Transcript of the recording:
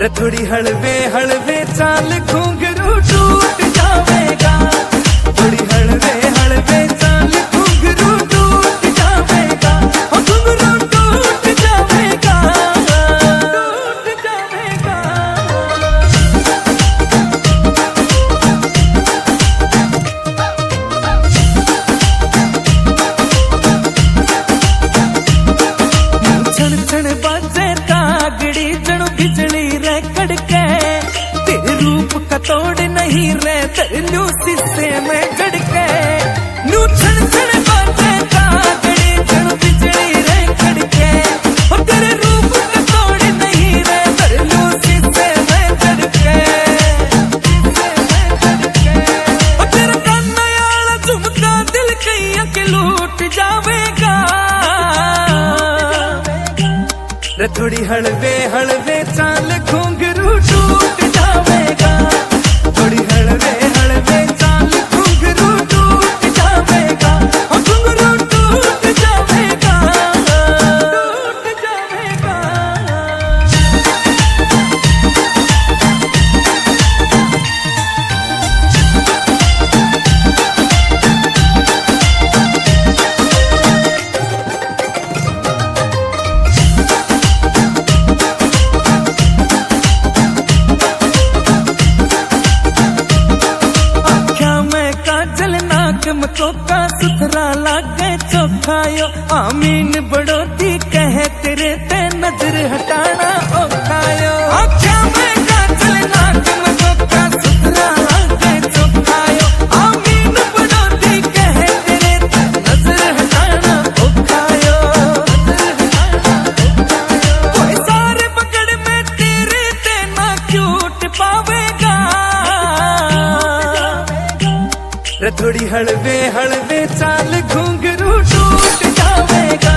रे थोड़ी हलवे हलवे चाल घुंघरू टूट जावेगा, थोड़ी हलवे हलवे चाल घुंघरू टूट जावेगा, घुंघरू टूट जावेगा, टूट जावेगा। छण छण बाजे कागड़ी जणु बिजली रे कड़के, तेरे रूप का तोड़ नहीं रे तरलू शीशे में गड़के। नू छण छण बाजे कागड़ी जणु बिजली रे कड़के, और तेरे रूप का तोड़ नहीं रे तरलू शीशे में गड़के, और तेरा काना याला झुमका दिल कईया के लूट जावेगा। रे थोड़ी हलवे हलवे चाल घुंघरू टूट जावेगा, थोड़ी हलवे हलवे चाल घुंघरू टूट जावेगा, घुंघरू टूट जावेगा, टूट जावेगा। चोखा सुथरा लागे चोखायो, आमीन बड़ोती कहे तेरे ते नजर हटाना औखायो। आख्या में काजल नाक में चोखा सुथरा लागे चोखायो, आमीन बड़ोती कहे तेरे ते नजर हटाना औखायो। कोई सारे पकड़ में तेरे ते ना क्यूट पावेगा। रे थोड़ी हलवे हलवे चाल घुंघरू टूट जावेगा।